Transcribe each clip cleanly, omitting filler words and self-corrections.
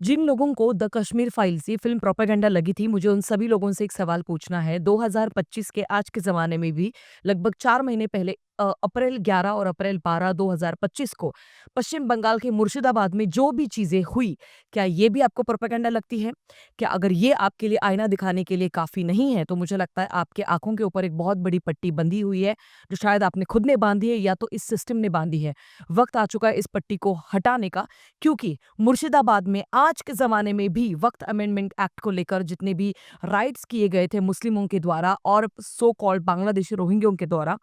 जिन लोगों को the Kashmir files ये फ़िल्म प्रोपेगेंडा लगी थी, मुझे उन सभी लोगों से एक सवाल पूछना है। 2025 के आज के ज़माने में भी लगभग 4 महीने पहले अप्रैल 11 और अप्रैल 12, 2025 को पश्चिम बंगाल के मुर्शिदाबाद में जो भी चीज़ें हुई, क्या ये भी आपको प्रोपेगेंडा लगती है? क्या अगर ये आपके लिए आईना दिखाने के लिए काफ़ी नहीं है, तो मुझे लगता है आपके आँखों के ऊपर एक बहुत बड़ी पट्टी बंधी हुई है, जो शायद आपने खुद ने बाँधी है या तो इस सिस्टम ने बाँधी है। वक़्त आ चुका है इस पट्टी को हटाने का, क्योंकि मुर्शिदाबाद में आज के ज़माने में भी वक़्त अमेंडमेंट एक्ट को लेकर जितने भी राइट्स किए गए थे मुस्लिमों के द्वारा और सो कॉल्ड बांग्लादेशी रोहिंग्यों के द्वारा,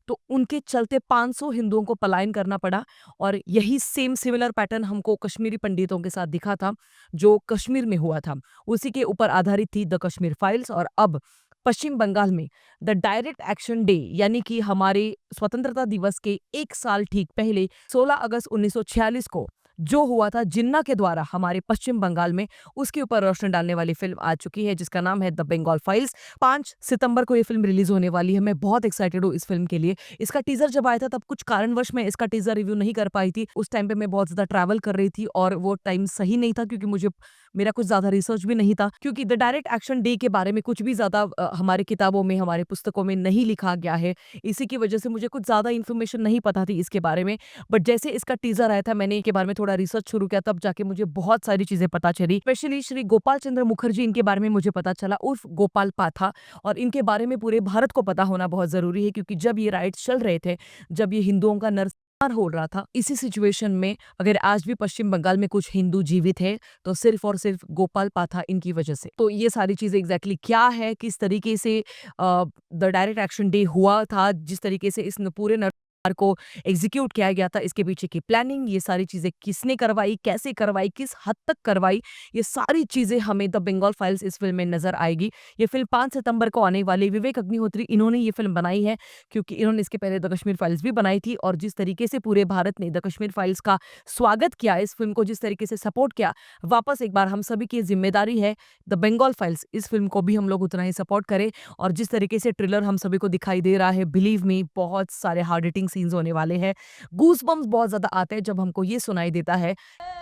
तो उनके चलते 500 हिंदुओं को पलायन करना पड़ा। और यही सेम सिमिलर पैटर्न हमको कश्मीरी पंडितों के साथ दिखा था, जो कश्मीर में हुआ था। उसी के ऊपर आधारित थी द कश्मीर फाइल्स। और अब पश्चिम बंगाल में द डायरेक्ट एक्शन डे, यानी कि हमारे स्वतंत्रता दिवस के 1 साल ठीक पहले 16 अगस्त 1946 को जो हुआ था जिन्ना के द्वारा हमारे पश्चिम बंगाल में, उसके ऊपर रोशनी डालने वाली फ़िल्म आ चुकी है जिसका नाम है द बंगाल फाइल्स। 5 सितंबर को ये फ़िल्म रिलीज़ होने वाली है। मैं बहुत एक्साइटेड हूँ इस फ़िल्म के लिए। इसका टीज़र जब आया था तब कुछ कारणवश मैं इसका टीज़र रिव्यू नहीं कर पाई थी। उस टाइम पे मैं बहुत ज़्यादा ट्रैवल कर रही थी और वो टाइम सही नहीं था, क्योंकि मुझे मेरा कुछ ज़्यादा रिसर्च भी नहीं था, क्योंकि द डायरेक्ट एक्शन डे के बारे में कुछ भी ज़्यादा हमारी किताबों में, हमारे पुस्तकों में नहीं लिखा गया है। इसी की वजह से मुझे कुछ ज़्यादा इन्फॉर्मेशन नहीं पता थी इसके बारे में। बट जैसे इसका टीज़र आया था, मैंने इनके बारे में थोड़ा रिसर्च शुरू किया, तब जाके मुझे बहुत सारी चीज़ें पता चली। स्पेशली श्री गोपाल चंद्र मुखर्जी, इनके बारे में मुझे पता चला, उर्फ गोपाल पाथा। और इनके बारे में पूरे भारत को पता होना बहुत ज़रूरी है, क्योंकि जब ये राइट्स चल रहे थे, जब ये हिंदुओं का नरसंहार हो रहा था, इसी सिचुएशन में अगर आज भी पश्चिम बंगाल में कुछ हिंदू जीवित हैं, तो सिर्फ़ और सिर्फ़ गोपाल पाथा इनकी वजह से। तो ये सारी चीज़ें एग्ज़ैक्टली क्या है, किस तरीके से द डायरेक्ट एक्शन डे हुआ था, जिस तरीके से इस न पूरे नरसंहार को एग्ज़ीक्यूट किया गया था, इसके पीछे की प्लानिंग, ये सारी चीज़ें किसने करवाई, कैसे करवाई, किस हद तक करवाई, ये सारी चीज़ें हमें द बंगाल फाइल्स इस फ़िल्म में नज़र आएगी। ये फ़िल्म 5 सितंबर को आने वाली। विवेक अग्निहोत्री इन्होंने ये फ़िल्म बनाई है, क्योंकि इन्होंने इसके पहले द कश्मीर फाइल्स भी बनाई थी। और जिस तरीके से पूरे भारत ने द कश्मीर फाइल्स का स्वागत किया, इस फ़िल्म को जिस तरीके से सपोर्ट किया, वापस एक बार हम सभी की ज़िम्मेदारी है, द बंगाल फाइल्स इस फ़िल्म को भी हम लोग उतना ही सपोर्ट करें। और जिस तरीके से ट्रेलर हम सभी को दिखाई दे रहा है, बिलीव मी, बहुत सारे हार्ड हिटिंग सीन्स होने वाले हैं। गूज़बम्प्स बहुत ज़्यादा आते हैं जब हमको ये सुनाई देता है।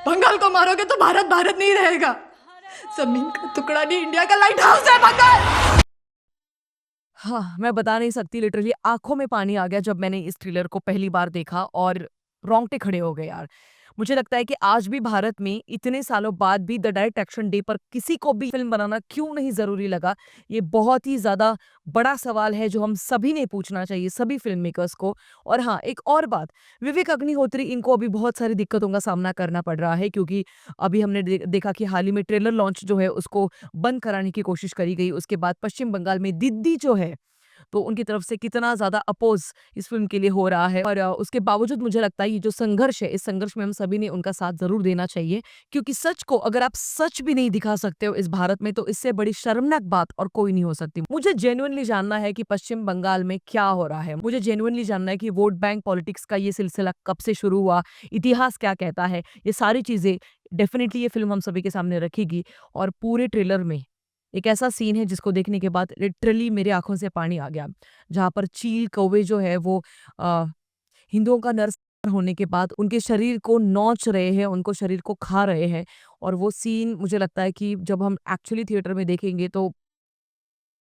बंगाल को मारोगे तो भारत भारत नहीं रहेगा। जमीन का टुकड़ा नहीं, इंडिया का लाइट हाउस है बंगाल। हाँ, मैं बता नहीं सकती, लिटरली आँखों में पानी आ गया जब मैंने इस ट्रेलर को पहली बार देखा, और रोंगटे खड़े हो गए यार। मुझे लगता है कि आज भी भारत में इतने सालों बाद भी द डायरेक्ट एक्शन डे पर किसी को भी फ़िल्म बनाना क्यों नहीं ज़रूरी लगा? ये बहुत ही ज़्यादा बड़ा सवाल है जो हम सभी ने पूछना चाहिए, सभी फ़िल्म मेकर्स को। और हाँ, एक और बात, विवेक अग्निहोत्री, इनको अभी बहुत सारी दिक्कतों का सामना करना पड़ रहा है, क्योंकि अभी हमने देखा कि हाल ही में ट्रेलर लॉन्च जो है उसको बंद कराने की कोशिश करी गई। उसके बाद पश्चिम बंगाल में दिद्दी जो है, तो उनकी तरफ से कितना ज़्यादा अपोज़ इस फ़िल्म के लिए हो रहा है। और उसके बावजूद मुझे लगता है ये जो संघर्ष है, इस संघर्ष में हम सभी ने उनका साथ ज़रूर देना चाहिए, क्योंकि सच को अगर आप सच भी नहीं दिखा सकते हो इस भारत में, तो इससे बड़ी शर्मनाक बात और कोई नहीं हो सकती। मुझे जेन्युइनली जानना है कि पश्चिम बंगाल में क्या हो रहा है? मुझे जेन्युइनली जानना है कि वोट बैंक पॉलिटिक्स का ये सिलसिला कब से शुरू हुआ? इतिहास क्या कहता है? ये सारी चीज़ें डेफ़िनिटली ये फ़िल्म हम सभी के सामने रखेगी। और पूरे ट्रेलर में एक ऐसा सीन है जिसको देखने के बाद लिटरली मेरी आँखों से पानी आ गया, जहाँ पर चील कौवे जो है वो अ, हिंदुओं का नरसंहार होने के बाद उनके शरीर को नोच रहे हैं, उनको शरीर को खा रहे हैं। और वो सीन मुझे लगता है कि जब हम एक्चुअली थिएटर में देखेंगे, तो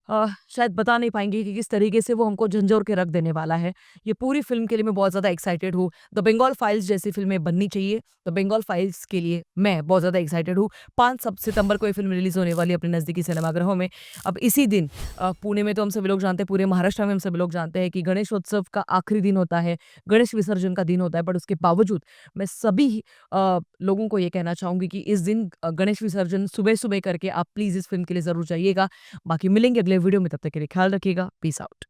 शायद बता नहीं पाएँगे कि किस तरीके से वो हमको झंझोर के रख देने वाला है। ये पूरी फ़िल्म के लिए मैं बहुत ज़्यादा एक्साइटेड हूँ। द बंगाल फाइल्स जैसी फ़िल्में बननी चाहिए। द बंगाल फाइल्स के लिए मैं बहुत ज़्यादा एक्साइटेड हूँ। 5 सब सितंबर को ये फ़िल्म रिलीज़ होने वाली है अपने नज़दीकी सिनेमाघरों में। अब इसी दिन पुणे में तो हम सभी लोग जानते हैं, पूरे महाराष्ट्र में हम सभी लोग जानते हैं कि गणेशोत्सव का आखिरी दिन होता है, गणेश विसर्जन का दिन होता है। बट उसके बावजूद मैं सभी लोगों को ये कहना चाहूँगी कि इस दिन गणेश विसर्जन सुबह-सुबह करके आप प्लीज़ इस फ़िल्म के लिए ज़रूर जाइएगा। बाकी मिलेंगे अगले वीडियो में, तब तक के लिए ख्याल रखिएगा। Peace out.